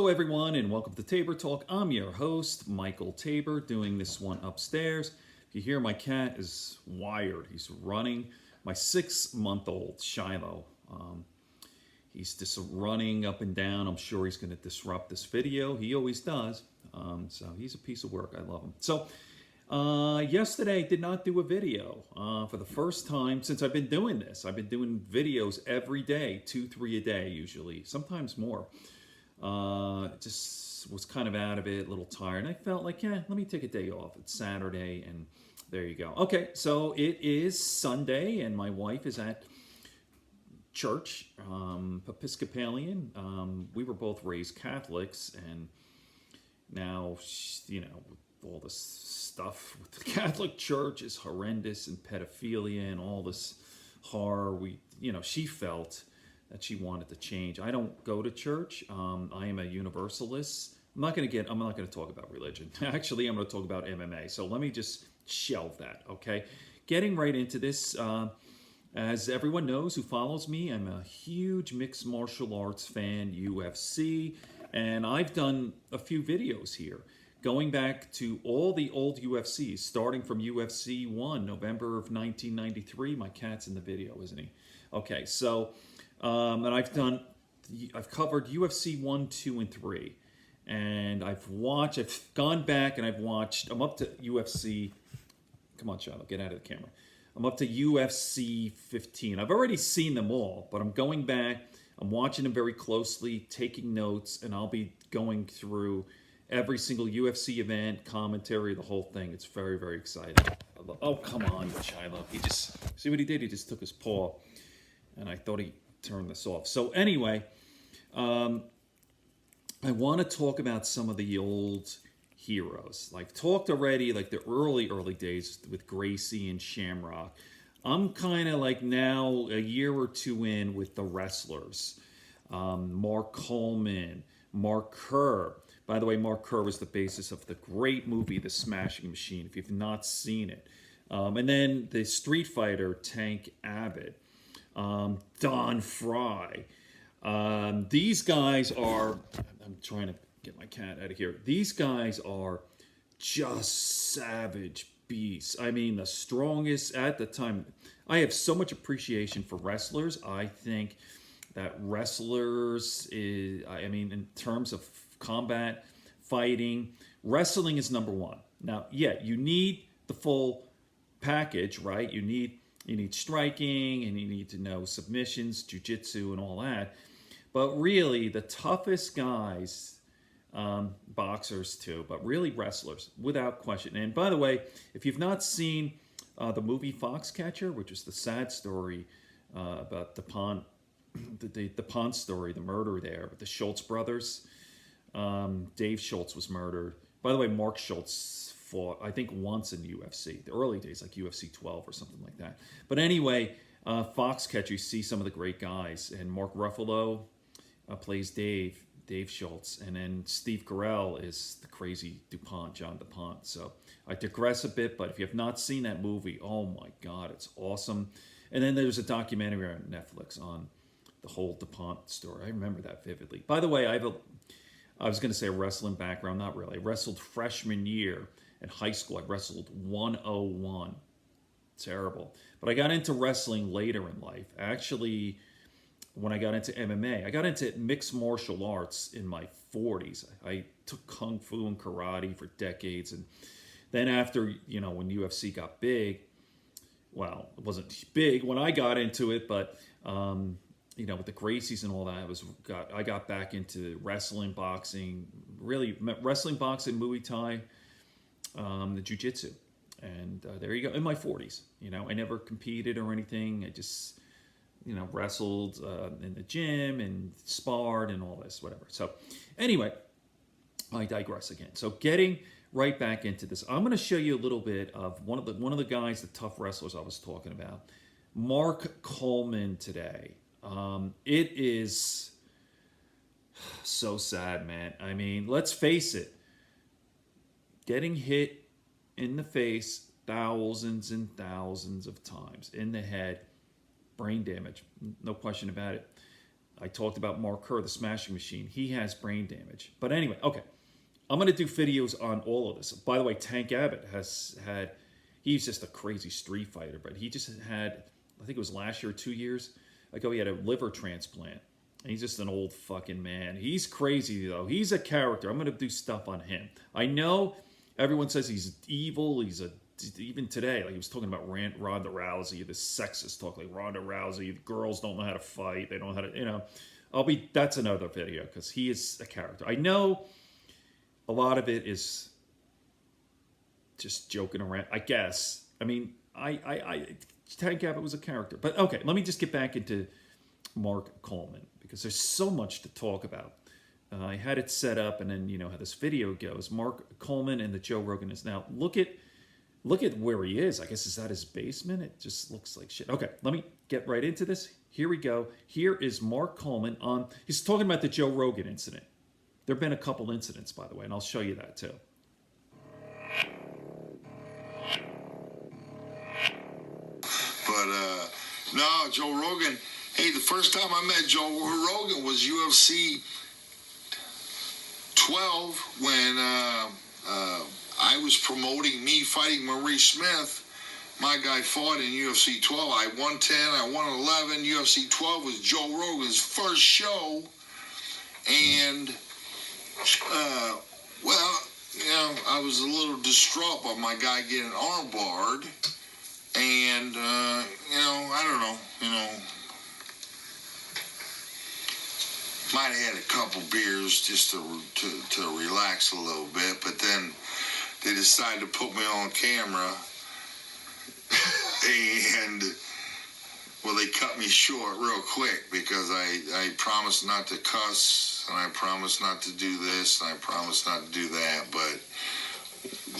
Hello everyone and welcome to Tabor Talk. I'm your host, Michael Tabor, doing this one upstairs. If you hear, my cat is wired. He's running. My 6-month-old Shiloh. He's just running up and down. I'm sure he's going to disrupt this video. He always does. So he's a piece of work. I love him. So yesterday I did not do a video for the first time since I've been doing this. I've been doing videos every day, 2-3 a day usually, sometimes more. Just was kind of out of it, a little tired. And I felt like, yeah, let me take a day off. It's Saturday, and there you go. Okay, so it is Sunday, and my wife is at church, Episcopalian. We were both raised Catholics, and now, you know, all this stuff with the Catholic Church is horrendous, and pedophilia and all this horror. She felt that she wanted to change. I don't go to church. I am a universalist. I'm not going to talk about religion. Actually, I'm going to talk about MMA. So let me just shelve that, okay? Getting right into this, as everyone knows who follows me, I'm a huge mixed martial arts fan, UFC, and I've done a few videos here, going back to all the old UFCs, starting from UFC 1, November of 1993. My cat's in the video, isn't he? Okay, so... and I've covered UFC 1, 2, and 3. And I've gone back and I'm up to UFC, come on, Charlotte, get out of the camera. I'm up to UFC 15. I've already seen them all, but I'm going back, I'm watching them very closely, taking notes, and I'll be going through every single UFC event, commentary, the whole thing. It's very, very exciting. Oh, come on, Shiloh. See what he did? He just took his paw, and I thought he turn this off. So anyway, I want to talk about some of the old heroes. Like talked already, like the early days with Gracie and Shamrock. I'm kind of like now a year or two in with the wrestlers. Mark Coleman, Mark Kerr. By the way, Mark Kerr was the basis of the great movie, The Smashing Machine, if you've not seen it. And then the Street Fighter Tank Abbott. Don Fry. These guys are, I'm trying to get my cat out of here. These guys are just savage beasts. I mean, the strongest at the time. I have so much appreciation for wrestlers. I think that wrestlers in terms of combat, fighting, wrestling is number one. Now, yeah, you need the full package, right? You need striking, and you need to know submissions, jiu-jitsu, and all that. But really, the toughest guys, boxers too, but really wrestlers, without question. And by the way, if you've not seen the movie Foxcatcher, which is the sad story about DuPont, the DuPont story, the murder there with the Schultz brothers. Dave Schultz was murdered. By the way, Mark Schultz fought, I think, once in the UFC, the early days, like UFC 12 or something like that. But anyway, Foxcatcher, you see some of the great guys, and Mark Ruffalo plays Dave Schultz, and then Steve Carell is the crazy DuPont, John DuPont. So I digress a bit, but if you have not seen that movie, oh my God, it's awesome. And then there's a documentary on Netflix on the whole DuPont story. I remember that vividly. By the way, I was going to say a wrestling background, not really. I wrestled freshman year in high school. I wrestled 101. Terrible. But I got into wrestling later in life. Actually, when I got into MMA, I got into mixed martial arts in my 40s. I took Kung Fu and karate for decades. And then after, when UFC got big, well, it wasn't big when I got into it, but, with the Gracies and all that, I got back into wrestling, boxing, really wrestling, boxing, Muay Thai, the jiu-jitsu. And there you go, in my 40s. I never competed or anything. I just, wrestled in the gym and sparred and all this, whatever. So anyway, I digress again. So getting right back into this, I'm going to show you a little bit of one of the guys, the tough wrestlers I was talking about, Mark Coleman today. It is so sad, man. I mean, let's face it. Getting hit in the face thousands and thousands of times, in the head, brain damage, no question about it. I talked about Mark Kerr, the Smashing Machine. He has brain damage. But anyway, okay. I'm going to do videos on all of this. By the way, Tank Abbott has had, he's just a crazy street fighter, but he just had, I think it was last year or 2 years ago, he had a liver transplant. And he's just an old fucking man. He's crazy, though. He's a character. I'm going to do stuff on him. I know everyone says he's evil. Even today, like he was talking about Ronda Rousey, the sexist talk, like Ronda Rousey, the girls don't know how to fight. They don't know how to, that's another video because he is a character. I know a lot of it is just joking around, I guess. I mean, Tank Abbott was a character. But okay, let me just get back into Mark Coleman because there's so much to talk about. I had it set up, and then you know how this video goes. Mark Coleman and the Joe Rogan is now. Look at where he is. I guess is that his basement? It just looks like shit. Okay, let me get right into this. Here we go. Here is Mark Coleman on. He's talking about the Joe Rogan incident. There have been a couple incidents, by the way, and I'll show you that too. But no, Joe Rogan. Hey, the first time I met Joe Rogan was UFC 12 when I was promoting me fighting Maurice Smith. My guy fought in UFC 12. I won 10, I won 11. UFC 12 was Joe Rogan's first show. And, well, you know, I was a little distraught by my guy getting armbarred. And, you know, I don't know, you know, might have had a couple beers just to relax a little bit, but then they decided to put me on camera, and, well, they cut me short real quick because I promised not to cuss, and I promised not to do this, and I promised not to do that, but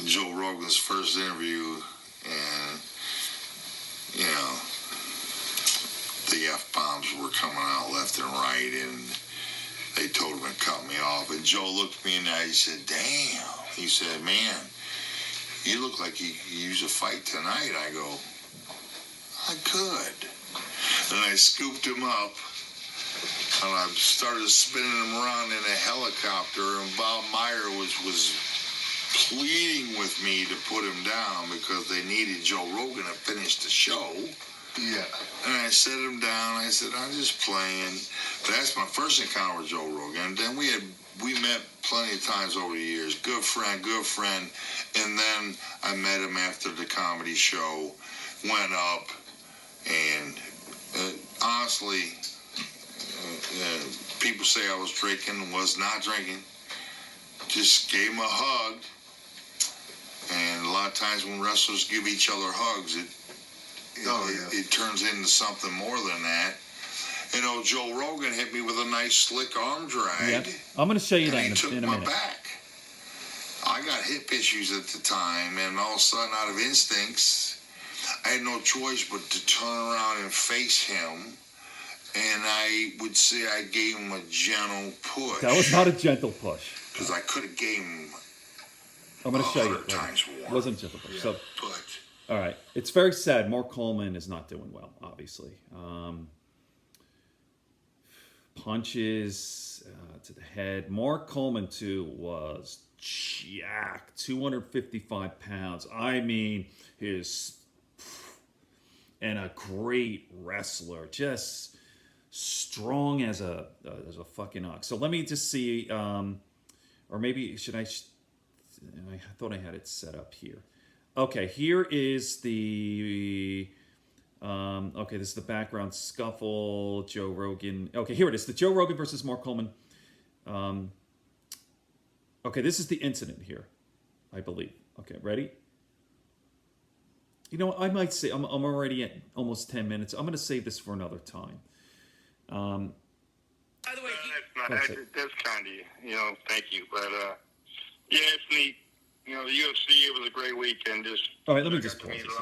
Joe Rogan's first interview, and, you know, the F-bombs were coming out left and right, and they told him to cut me off. And Joe looked me in the eye, he said, damn. He said, man, you look like you use a fight tonight. I go, I could. And I scooped him up, and I started spinning him around in a helicopter, and Bob Meyer was pleading with me to put him down because they needed Joe Rogan to finish the show. Yeah. And I set him down. I said, I'm just playing. But that's my first encounter with Joe Rogan. And then we met plenty of times over the years. Good friend. And then I met him after the comedy show, went up, and honestly, people say I was drinking, was not drinking. Just gave him a hug. And a lot of times when wrestlers give each other hugs, it turns into something more than that. You know, Joe Rogan hit me with a nice slick arm drag. Yep. I'm going to show you that in a minute. He took my back. I got hip issues at the time, and all of a sudden, out of instincts, I had no choice but to turn around and face him. And I would say I gave him a gentle push. That was not a gentle push. Because I could have gave him I'm going to show you. It wasn't a gentle push. So, all right. It's very sad. Mark Coleman is not doing well, obviously. Punches to the head. Mark Coleman, too, was jacked. 255 pounds. I mean, and a great wrestler. Just strong as a fucking ox. So let me just see, or maybe should I thought I had it set up here. Okay, here is the, okay, this is the background scuffle, Joe Rogan. Okay, here it is, the Joe Rogan versus Mark Coleman. Okay, this is the incident here, I believe. Okay, ready? You know what, I might say, I'm already at almost 10 minutes. I'm going to save this for another time. By the way, that's kind of you know, thank you. But, yeah, it's neat. You know, the UFC, it was a great weekend. All right, let me just pause this.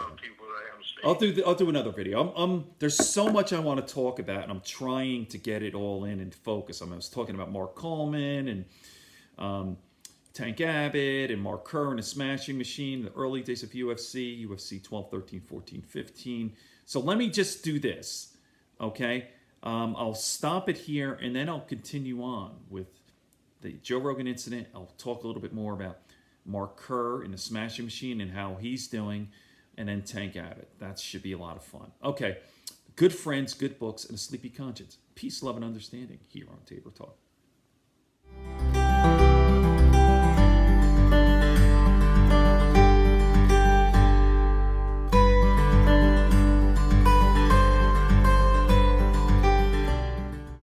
I'll do another video. There's so much I want to talk about, and I'm trying to get it all in and focus. I was talking about Mark Coleman and Tank Abbott and Mark Kerr and the Smashing Machine, the early days of UFC 12, 13, 14, 15. So let me just do this, okay? I'll stop it here, and then I'll continue on with the Joe Rogan incident. I'll talk a little bit more about Mark Kerr in the Smashing Machine and how he's doing, and then Tank Abbott. That should be a lot of fun. Okay, good friends, good books, and a sleepy conscience. Peace, love, and understanding here on Tabor Talk.